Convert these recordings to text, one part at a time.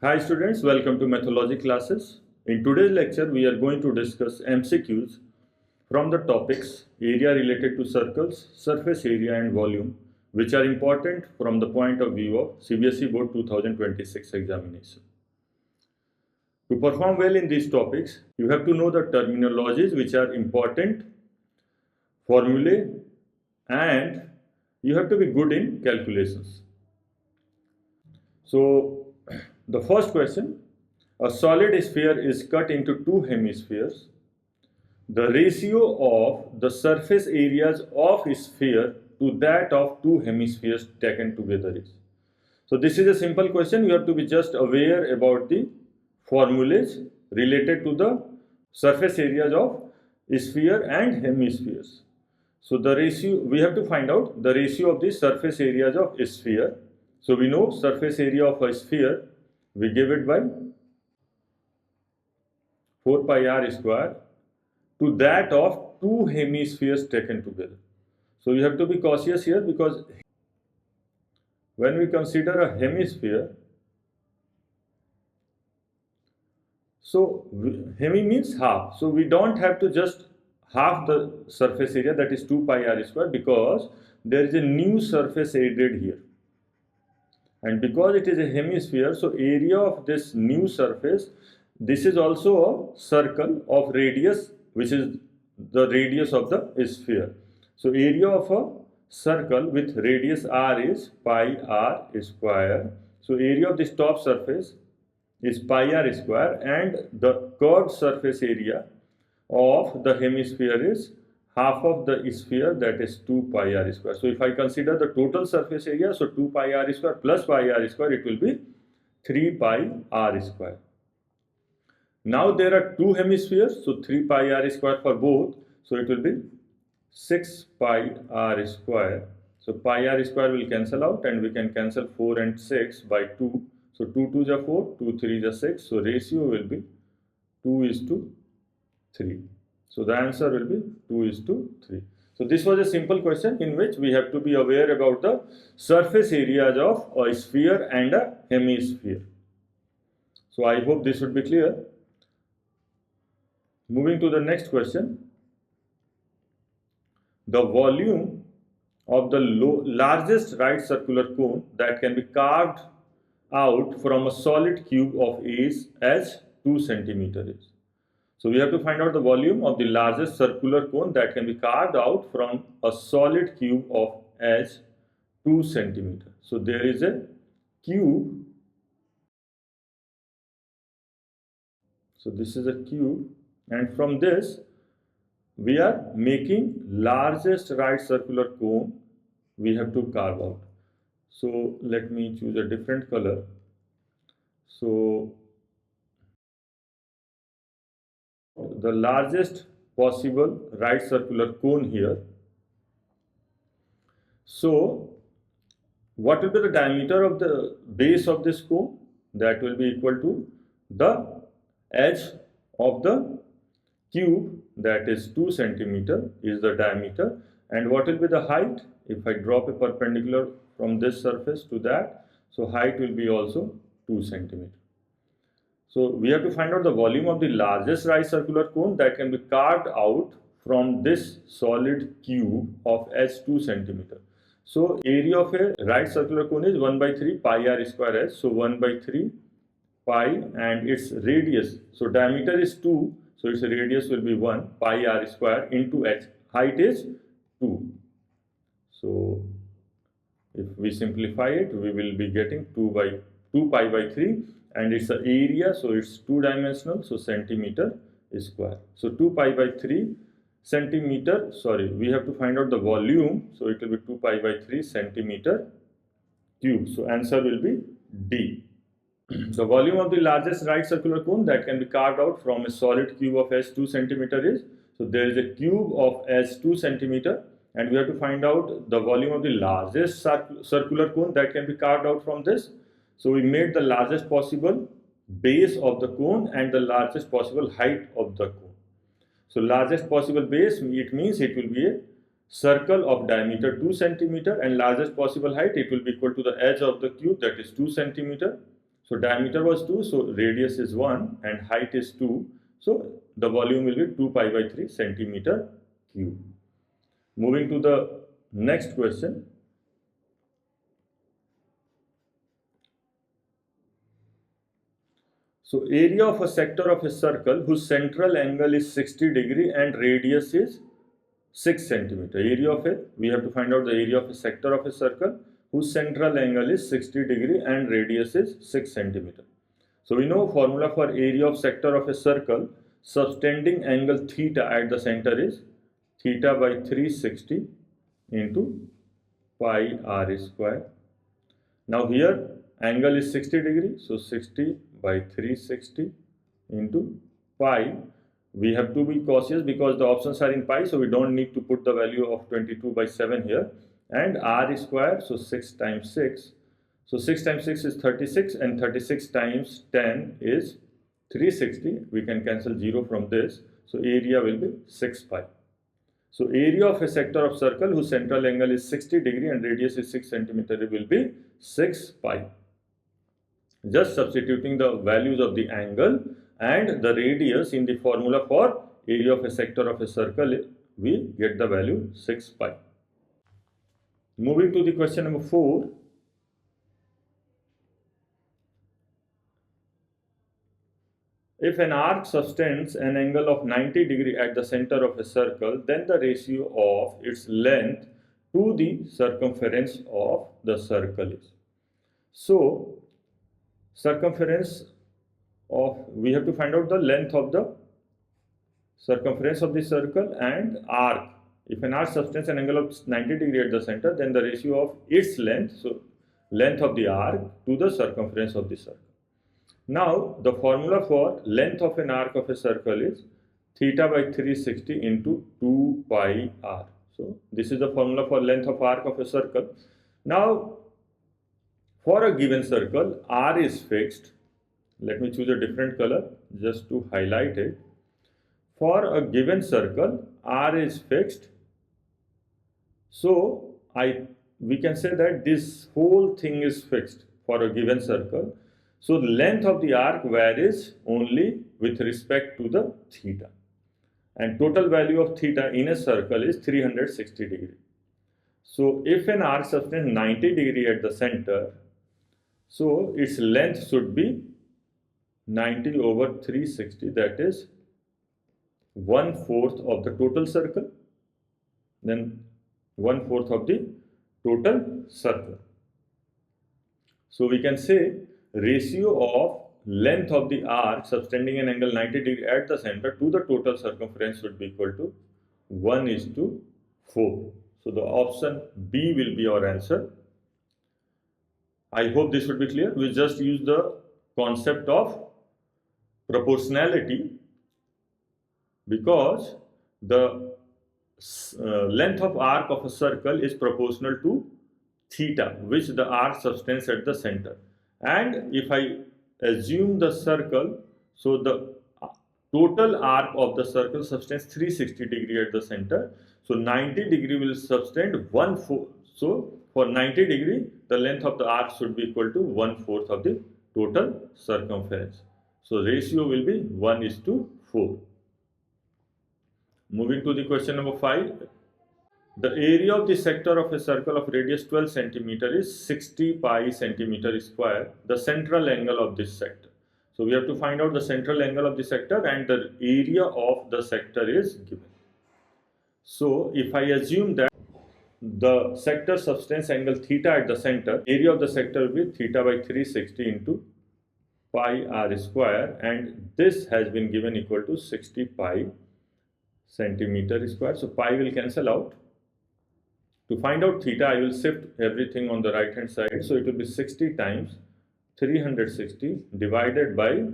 Hi students, welcome to Methodology classes. In today's lecture, we are going to discuss MCQs from the topics area related to circles, surface area and volume, which are important from the point of view of CBSE Board 2026 examination. To perform well in these topics, you have to know the terminologies which are important, formulae, and you have to be good in calculations. So, the first question, a solid sphere is cut into two hemispheres. The ratio of the surface areas of a sphere to that of two hemispheres taken together is. So this is a simple question. You have to be just aware about the formulas related to the surface areas of sphere and hemispheres. So the ratio, we have to find out the ratio of the surface areas of a sphere. So we know surface area of a sphere, we give it by 4 pi r square to that of two hemispheres taken together. So you have to be cautious here, because when we consider a hemisphere, so hemi means half. So we don't have to just half the surface area, that is 2 pi r square, because there is a new surface added here. And because it is a hemisphere, so area of this new surface, this is also a circle of radius, which is the radius of the sphere. So area of a circle with radius r is pi r square. So area of this top surface is pi r square, and the curved surface area of the hemisphere is half of the sphere, that is 2 pi r square. So if I consider the total surface area, so 2 pi r square plus pi r square, it will be 3 pi r square. Now there are two hemispheres, so 3 pi r square for both, so it will be 6 pi r square. So pi r square will cancel out, and we can cancel 4 and 6 by 2. So 2 2 is 4, 2 3 is 6. So ratio will be 2:3. So the answer will be 2:3. So this was a simple question in which we have to be aware about the surface areas of a sphere and a hemisphere. So I hope this would be clear. Moving to the next question. The volume of the largest right circular cone that can be carved out from a solid cube of age as 2 centimeters is. So we have to find out the volume of the largest circular cone that can be carved out from a solid cube of as 2 centimeters. So there is a cube. So this is a cube, and from this we are making largest right circular cone we have to carve out. So let me choose a different color. So the largest possible right circular cone here. So what will be the diameter of the base of this cone? That will be equal to the edge of the cube, that is 2 centimeter is the diameter. And what will be the height? If I drop a perpendicular from this surface to that, so height will be also 2 centimeter. So we have to find out the volume of the largest right circular cone that can be carved out from this solid cube of as 2 centimeter. So area of a right circular cone is 1/3 pi r square s. So 1/3 pi, and its radius, so diameter is 2, so its radius will be 1 pi r square into h. Height is 2. So if we simplify it, we will be getting 2 pi by 3, and it's the area, so it's 2-dimensional, so centimeter square. So 2 pi by 3 centimeter, sorry, we have to find out the volume, so it will be 2 pi by 3 centimeter cube. So answer will be D. The volume of the largest right circular cone that can be carved out from a solid cube of as 2 centimeter is, so there is a cube of as 2 centimeter, and we have to find out the volume of the largest circular cone that can be carved out from this. So we made the largest possible base of the cone and the largest possible height of the cone. So largest possible base, it means it will be a circle of diameter 2 centimeter, and largest possible height, it will be equal to the edge of the cube, that is 2 centimeter. So diameter was 2, so radius is 1 and height is 2. So the volume will be 2 pi by 3 centimeter cube. Moving to the next question. So area of a sector of a circle whose central angle is 60 degree and radius is 6 centimeter. Area of a, we have to find out the area of a sector of a circle whose central angle is 60 degree and radius is 6 centimeter. So we know formula for area of sector of a circle, subtending angle theta at the center is theta by 360 into pi r square. Now here angle is 60 degree, so 60 by 360 into pi. We have to be cautious because the options are in pi, so we don't need to put the value of 22 by 7 here. And r square, so 6 times 6. So 6 times 6 is 36 and 36 times 10 is 360. We can cancel 0 from this. So area will be 6 pi. So area of a sector of circle whose central angle is 60 degree and radius is 6 centimeter will be 6 pi. Just substituting the values of the angle and the radius in the formula for area of a sector of a circle, we get the value 6 pi. Moving to the question number 4. If an arc subtends an angle of 90 degree at the center of a circle, then the ratio of its length to the circumference of the circle is. So, circumference of, we have to find out the length of the circumference of the circle and arc. If an arc subtends an angle of 90 degree at the center, then the ratio of its length, so length of the arc to the circumference of the circle. Now, the formula for length of an arc of a circle is theta by 360 into 2 pi r. So, this is the formula for length of arc of a circle. Now, for a given circle, r is fixed. Let me choose a different color just to highlight it. For a given circle, r is fixed. So, we can say that this whole thing is fixed for a given circle. So, the length of the arc varies only with respect to the theta. And total value of theta in a circle is 360 degree. So, if an arc subtends 90 degree at the center, so its length should be 90 over 360, that is 1/4 of the total circle, then 1/4 of the total circle. So we can say ratio of length of the arc subtending an angle 90 degree at the center to the total circumference should be equal to 1:4. So the option B will be our answer. I hope this should be clear. We just use the concept of proportionality because the length of arc of a circle is proportional to theta, which the arc subtends at the center. And if I assume the circle, so the total arc of the circle subtends 360 degree at the center. So 90 degree will subtend 1/4. So for 90 degree, the length of the arc should be equal to 1/4 of the total circumference. So ratio will be 1:4. Moving to the question number 5. The area of the sector of a circle of radius 12 centimeter is 60 pi centimeter square, the central angle of this sector. So we have to find out the central angle of the sector and the area of the sector is given. So if I assume that the sector subtends angle theta at the center, area of the sector will be theta by 360 into pi r square, and this has been given equal to 60 pi centimeter square. So pi will cancel out. To find out theta, I will shift everything on the right hand side. So it will be 60 times 360 divided by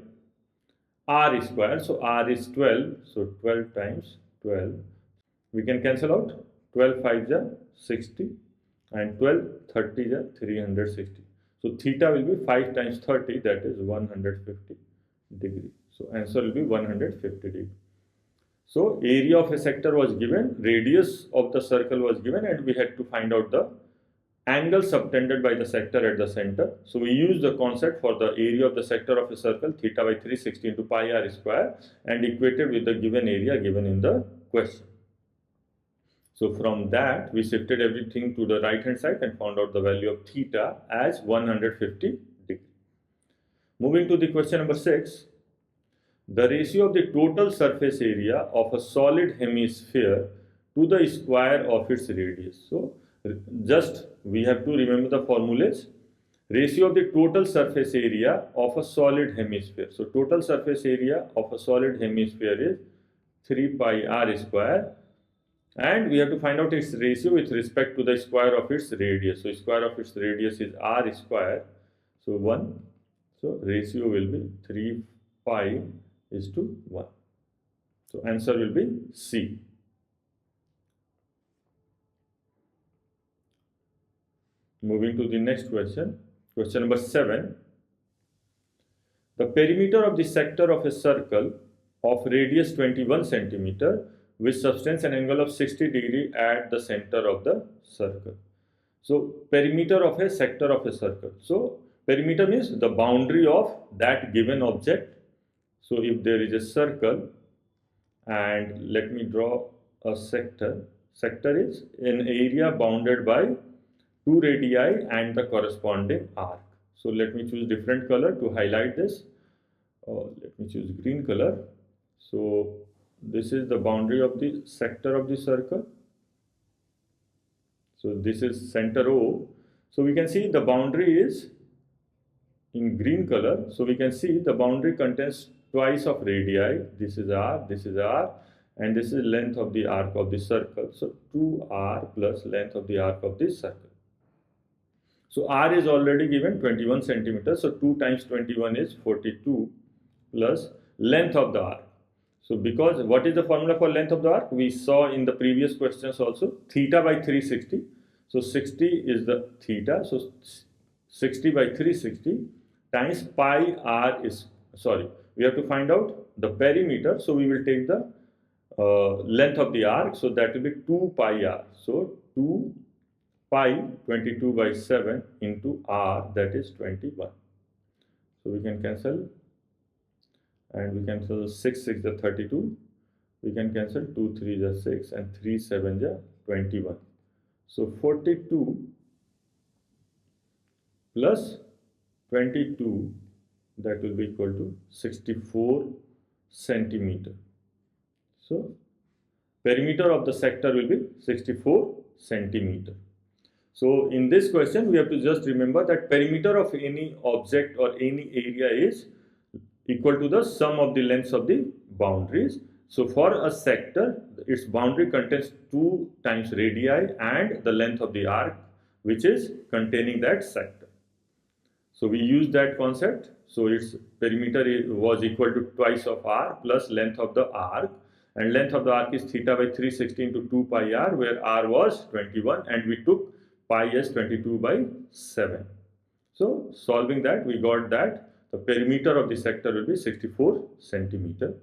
r square. So r is 12. So 12 times 12. We can cancel out. 12 5 is 60 and 12 30 is 360. So theta will be 5 times 30, that is 150 degree. So answer will be 150 degree. So area of a sector was given, radius of the circle was given, and we had to find out the angle subtended by the sector at the center. So we use the concept for the area of the sector of a circle, theta by 360 into pi r square, and equated with the given area given in the question. So from that, we shifted everything to the right hand side and found out the value of theta as 150 degree. Moving to the question number 6. The ratio of the total surface area of a solid hemisphere to the square of its radius. So just we have to remember the formulas. Ratio of the total surface area of a solid hemisphere. So total surface area of a solid hemisphere is 3 pi r square, and we have to find out its ratio with respect to the square of its radius. So square of its radius is r square, so 1. So ratio will be 3 pi is to 1. So answer will be C. Moving to the next question, question number 7. The perimeter of the sector of a circle of radius 21 centimeter which subtends an angle of 60 degree at the center of the circle. So perimeter of a sector of a circle. So perimeter means the boundary of that given object. So if there is a circle, and let me draw a sector. Sector is an area bounded by 2 radii and the corresponding arc. So let me choose different color to highlight this. Let me choose green color. So this is the boundary of the sector of the circle. So this is center O. So we can see the boundary is in green color. So we can see the boundary contains twice of radii. This is R, and this is length of the arc of the circle. So 2r plus length of the arc of this circle. So r is already given 21 centimeters. So 2 times 21 is 42 plus length of the arc. So because what is the formula for length of the arc? We saw in the previous questions also, theta by 360. So 60 is the theta. So 60 by 360 times pi r is, sorry, we have to find out the perimeter. So we will take the length of the arc. So that will be 2 pi r. So 2 pi 22 by 7 into r, that is 21. So we can cancel, and we cancel 6 6 the 32. We can cancel 2 3 the 6 and 3 7 the 21. So 42 plus 22, that will be equal to 64 centimeter. So perimeter of the sector will be 64 centimeter. So in this question, we have to just remember that perimeter of any object or any area is equal to the sum of the lengths of the boundaries. So for a sector, its boundary contains 2 times radii and the length of the arc, which is containing that sector. So we use that concept. So its perimeter was equal to twice of r plus length of the arc, and length of the arc is theta by 360 into 2 pi r, where r was 21 and we took pi as 22 by 7. So solving that, we got that the perimeter of the sector will be 64 centimeter.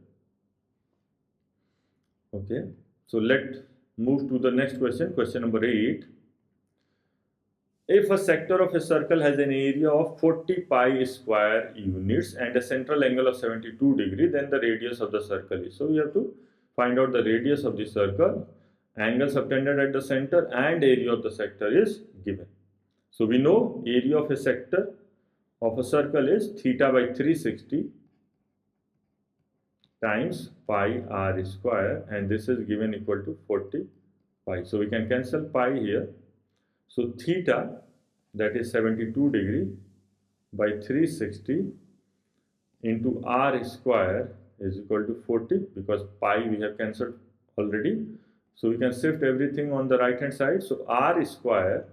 Okay, so let's move to the next question, question number 8. If a sector of a circle has an area of 40 pi square units and a central angle of 72 degree, then the radius of the circle is. So we have to find out the radius of the circle, angle subtended at the center, and area of the sector is given. So we know area of a sector of a circle is theta by 360 times pi r square, and this is given equal to 40 pi. So we can cancel pi here. So theta, that is 72 degree, by 360 into r square is equal to 40, because pi we have cancelled already. So we can shift everything on the right hand side. So r square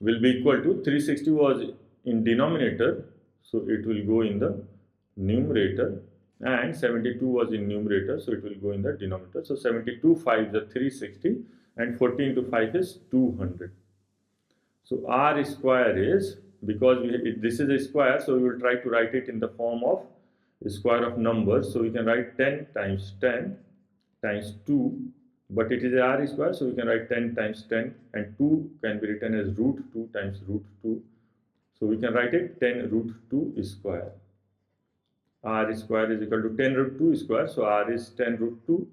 will be equal to 360 was in denominator, so it will go in the numerator, and 72 was in numerator, so it will go in the denominator. So 72 5 is 360, and 40 into 5 is 200. So r square is, because this is a square, so we will try to write it in the form of square of numbers. So we can write 10 times 10 times 2 but it is r square, so we can write 10 times 10, and 2 can be written as root 2 times root 2. So we can write it 10 root 2 square. R square is equal to 10 root 2 square, so r is 10 root 2.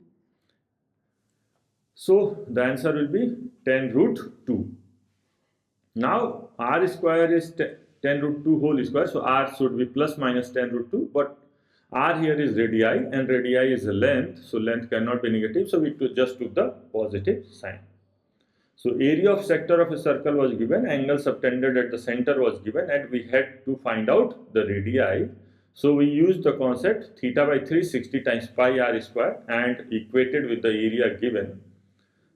So the answer will be 10 root 2. Now r square is 10 root 2 whole square, so r should be plus minus 10 root 2, but r here is radii and radii is a length, so length cannot be negative, so we just took the positive sign. So area of sector of a circle was given, angle subtended at the center was given, and we had to find out the radii. So we used the concept theta by 360 times pi r square and equated with the area given.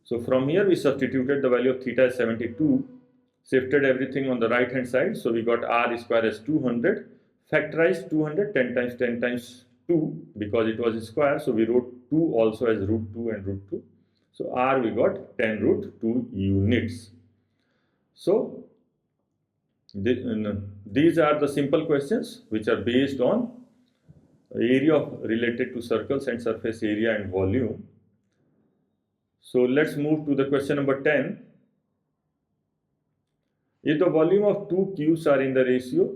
So from here we substituted the value of theta as 72, shifted everything on the right hand side, so we got r square as 200, factorized 200, 10 times 10 times 2 because it was a square, so we wrote 2 also as root 2 and root 2. So r we got 10 root 2 units. So these are the simple questions which are based on area related to circles and surface area and volume. So let's move to the question number 10. If the volume of two cubes are in the ratio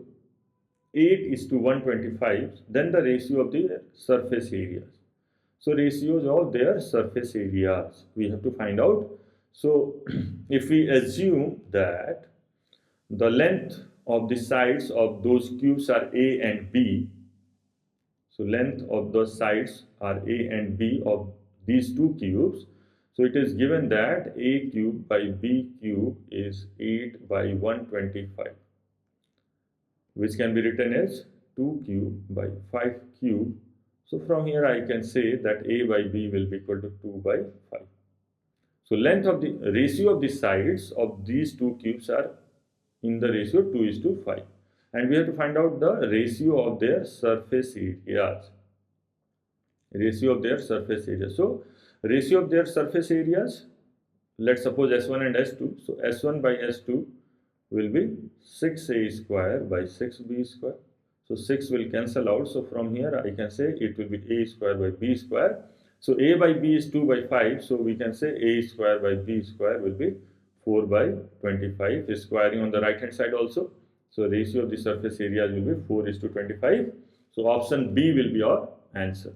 8:125, then the ratio of the surface areas. So ratios of their surface areas we have to find out. So if we assume that the length of the sides of those cubes are A and B, so length of the sides are A and B of these two cubes, so it is given that A cube by B cube is 8/125, which can be written as 2 cube by 5 cube. So from here I can say that A by B will be equal to 2 by 5. So length of the ratio of the sides of these two cubes are in the ratio 2:5. And we have to find out the ratio of their surface areas. Ratio of their surface areas. So ratio of their surface areas, let's suppose S1 and S2. So S1 by S2 will be 6A square by 6B square. So 6 will cancel out. So from here I can say it will be A square by B square. So A by B is 2 by 5. So we can say A square by B square will be 4 by 25. Is squaring on the right hand side also. So ratio of the surface areas will be 4:25. So option B will be our answer.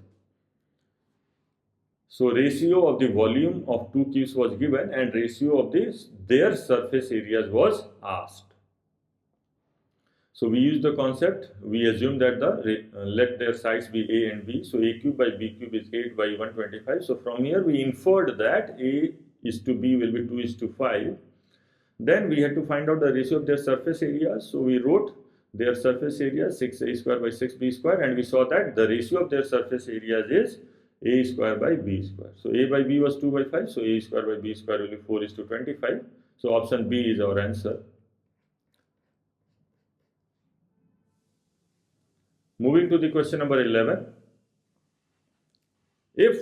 So ratio of the volume of two cubes was given and ratio of their surface areas was asked. So we use the concept, we assume that let their sides be A and B. So A cube by B cube is 8/125. So from here we inferred that A:B will be 2:5. Then we had to find out the ratio of their surface areas. So we wrote their surface area 6A square by 6B square, and we saw that the ratio of their surface areas is A square by B square. So A by B was 2 by 5. So A square by B square will be 4:25. So option B is our answer. Moving to the question number 11. If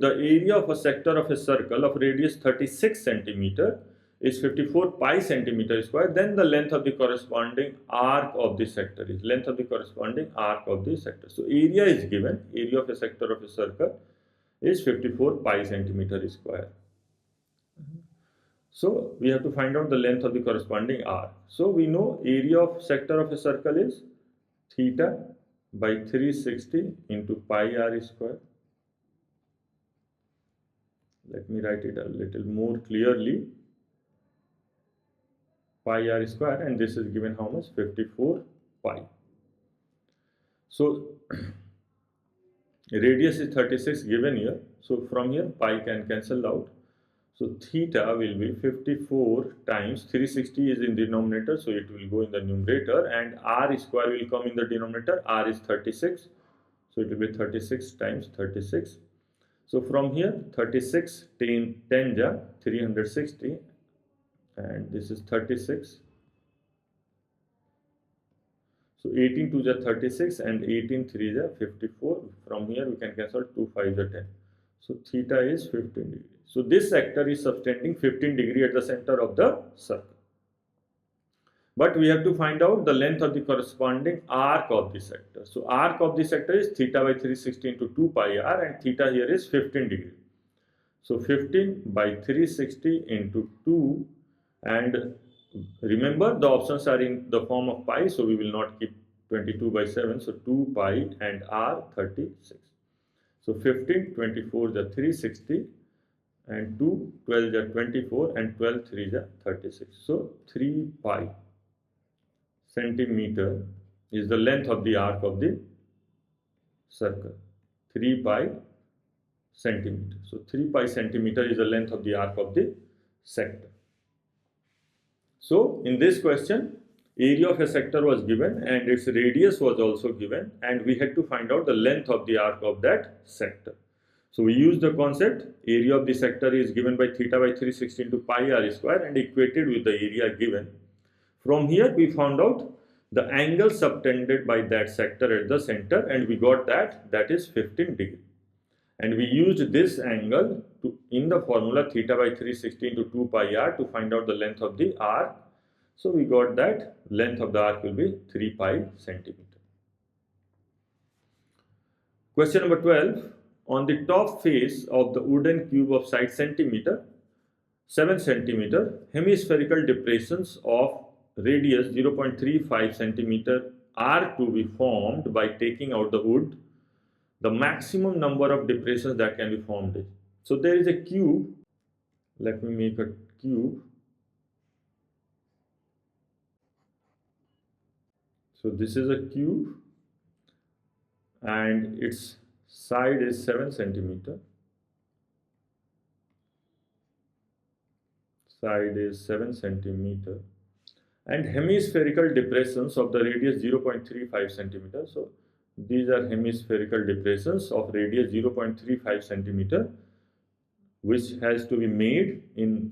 the area of a sector of a circle of radius 36 centimeter is 54 pi centimeter square, then the length of the corresponding arc of the sector is length of the corresponding arc of the sector. So area is given, area of a sector of a circle is 54 pi centimeter square. So we have to find out the length of the corresponding arc. So we know area of sector of a circle is theta by 360 into pi r square. Let me write it a little more clearly. Pi r square, and this is given how much? 54 pi. So radius is 36 given here. So from here pi can cancel out. So theta will be 54 times 360 is in denominator, so it will go in the numerator, and r square will come in the denominator. R is 36, so it will be 36 times 36. So from here 36 10 ja 360, and this is 36. So 18 2 ja 36 and 18 3 ja 54. From here we can cancel 2 5 ja 10. So theta is 15 degrees. So this sector is subtending 15 degree at the center of the circle. But we have to find out the length of the corresponding arc of the sector. So arc of the sector is theta by 360 into 2 pi r, and theta here is 15 degree. So 15 by 360 into 2, and remember the options are in the form of pi, so we will not keep 22 by 7, so 2 pi and r 36. So 15, 24 is 360, and 2, 12 is 24, and 12, 3 is 36. So 3 pi centimeter is the length of the arc of the circle. 3 pi centimeter. So 3 pi centimeter is the length of the arc of the sector. So in this question, area of a sector was given and its radius was also given, and we had to find out the length of the arc of that sector. So we used the concept area of the sector is given by theta by 360 into pi r square and equated with the area given. From here we found out the angle subtended by that sector at the center, and we got that is 15 degree. And we used this angle in the formula theta by 360 into 2 pi r to find out the length of the arc. So we got that length of the arc will be 3 pi centimeter. Question number 12. On the top face of the wooden cube of side 7 centimeter, hemispherical depressions of radius 0.35 centimeter are to be formed by taking out the wood. The maximum number of depressions that can be formed is. So there is a cube. Let me make a cube. So this is a cube and its side is 7 centimeter. Side is 7 centimeter. And hemispherical depressions of the radius 0.35 centimeter. So these are hemispherical depressions of radius 0.35 centimeter, which has to be made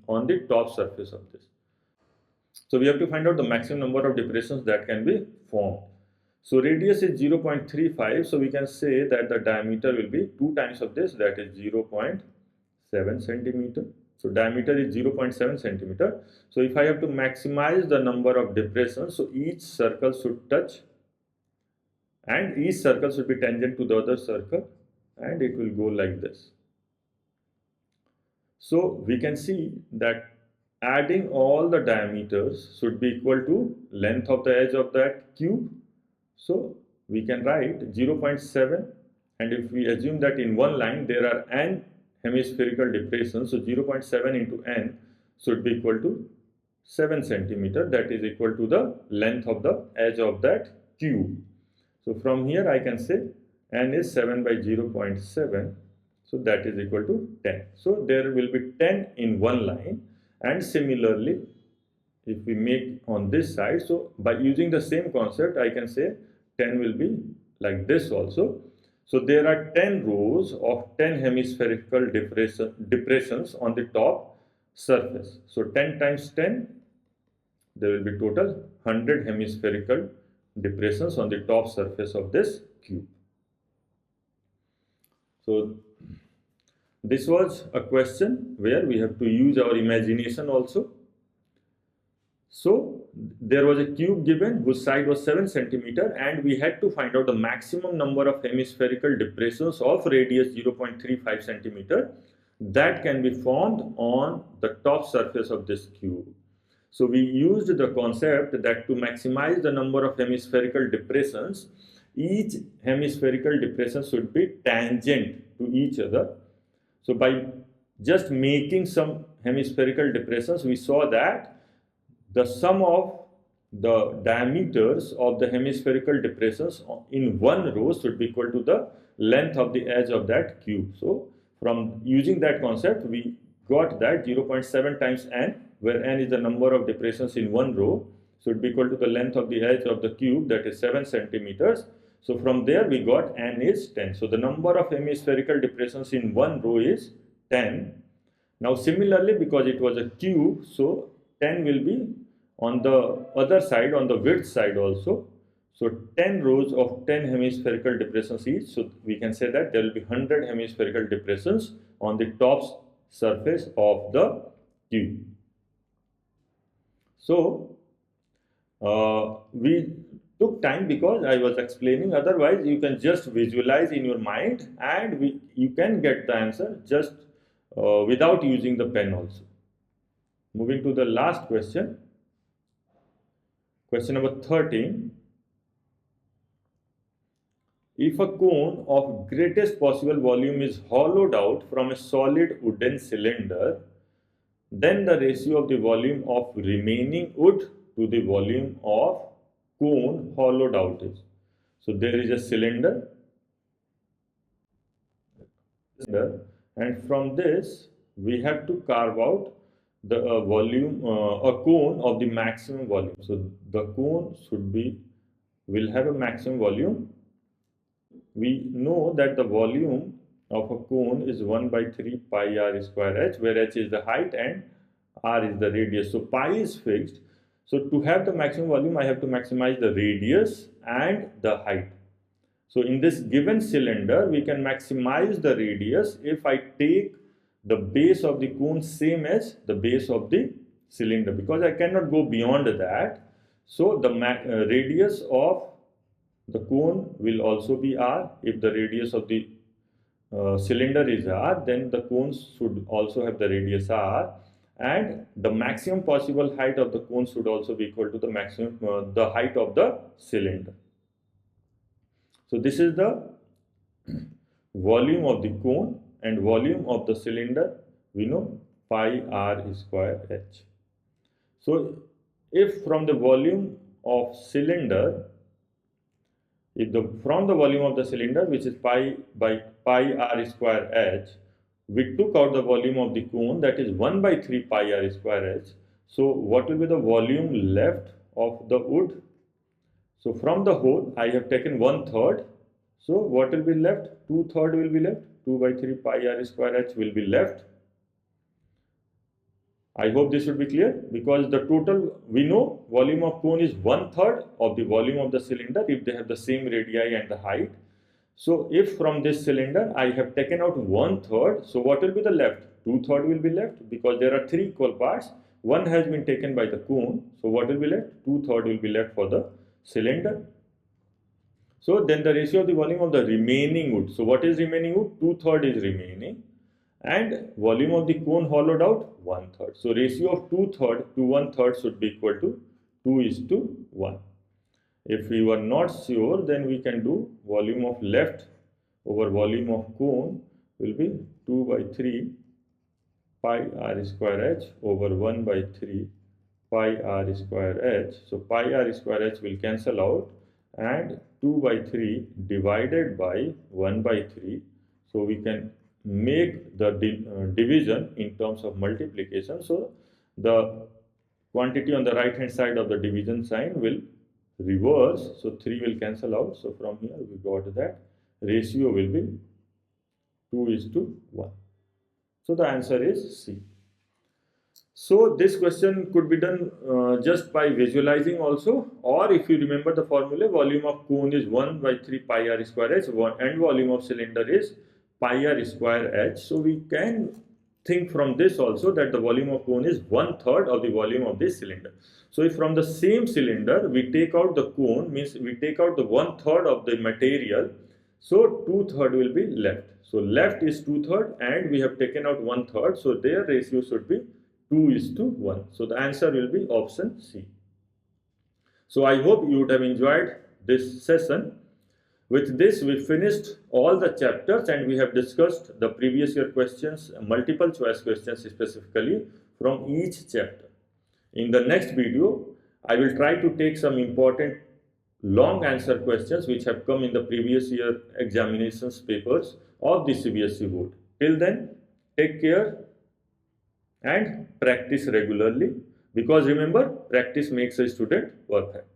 on the top surface of this. So we have to find out the maximum number of depressions that can be formed. So radius is 0.35, so we can say that the diameter will be 2 times of this, that is 0.7 centimeter. So diameter is 0.7 centimeter. So if I have to maximize the number of depressions, so each circle should touch, and each circle should be tangent to the other circle, and it will go like this. So we can see that adding all the diameters should be equal to length of the edge of that cube. So we can write 0.7, and if we assume that in one line there are n hemispherical depressions, so 0.7 into n should be equal to 7 centimeter, that is equal to the length of the edge of that cube. So from here I can say n is 7 by 0.7, so that is equal to 10. So there will be 10 in one line, and similarly if we make on this side, so by using the same concept I can say 10 will be like this also. So there are 10 rows of 10 hemispherical depressions on the top surface. So 10 times 10, there will be total 100 hemispherical depressions on the top surface of this cube. So this was a question where we have to use our imagination also. So there was a cube given whose side was 7 centimeter, and we had to find out the maximum number of hemispherical depressions of radius 0.35 centimeter that can be formed on the top surface of this cube. So we used the concept that to maximize the number of hemispherical depressions, each hemispherical depression should be tangent to each other. So by just making some hemispherical depressions, we saw that the sum of the diameters of the hemispherical depressions in one row should be equal to the length of the edge of that cube. So from using that concept, we got that 0.7 times n, where n is the number of depressions in one row, should be equal to the length of the edge of the cube, that is 7 centimeters. So from there we got n is 10. So the number of hemispherical depressions in one row is 10. Now similarly, because it was a cube, so 10 will be on the other side, on the width side also. So 10 rows of 10 hemispherical depressions each. So we can say that there will be 100 hemispherical depressions on the top surface of the cube. So we took time because I was explaining. Otherwise, you can just visualize in your mind and you can get the answer just without using the pen also. Moving to the last question. Question number 13. If a cone of greatest possible volume is hollowed out from a solid wooden cylinder, then the ratio of the volume of remaining wood to the volume of cone hollowed out is. So there is a cylinder, and from this we have to carve out the a cone of the maximum volume. So the cone will have a maximum volume. We know that the volume of a cone is 1 by 3 pi r square h, where h is the height and r is the radius. So pi is fixed. So to have the maximum volume, I have to maximize the radius and the height. So in this given cylinder, we can maximize the radius if I take the base of the cone same as the base of the cylinder, because I cannot go beyond that. So the radius of the cone will also be r. If the radius of the cylinder is r, then the cone should also have the radius r, and the maximum possible height of the cone should also be equal to the maximum the height of the cylinder. So this is the volume of the cone, and volume of the cylinder we know pi r square h. So if from the volume of cylinder, from the volume of the cylinder, which is pi by pi r square h, we took out the volume of the cone, that is 1 by 3 pi r square h. So what will be the volume left of the wood? So from the whole, I have taken 1/3. So what will be left? 2/3 will be left. 2 by 3 pi r square h will be left. I hope this should be clear, because the total, we know volume of cone is 1/3 of the volume of the cylinder if they have the same radii and the height. So if from this cylinder I have taken out 1/3, so what will be the left? 2/3 will be left, because there are 3 equal parts. One has been taken by the cone. So what will be left? 2/3 will be left for the cylinder. So then the ratio of the volume of the remaining wood. So what is remaining wood? 2/3 is remaining. And volume of the cone hollowed out, 1/3. So ratio of 2/3 to 1/3 should be equal to 2:1. If we were not sure, then we can do volume of left over volume of cone will be 2 by 3 pi r square h over 1 by 3 pi r square h. So pi r square h will cancel out, and 2 by 3 divided by 1 by 3. So we can make the division in terms of multiplication. So the quantity on the right hand side of the division sign will reverse. So 3 will cancel out. So from here we got that ratio will be 2:1. So the answer is C. So this question could be done just by visualizing also, or if you remember the formula, volume of cone is 1 by 3 pi r square h, and volume of cylinder is pi r square h. So we can think from this also that the volume of cone is 1/3 of the volume of this cylinder. So if from the same cylinder we take out the cone, means we take out the 1/3 of the material, so 2/3 will be left. So left is 2/3 and we have taken out 1/3. So their ratio should be 2:1. So the answer will be option C. So I hope you would have enjoyed this session. With this, we finished all the chapters and we have discussed the previous year questions, multiple choice questions specifically from each chapter. In the next video, I will try to take some important long answer questions which have come in the previous year examinations papers of the CBSE board. Till then, take care and practice regularly, because remember, practice makes a student perfect.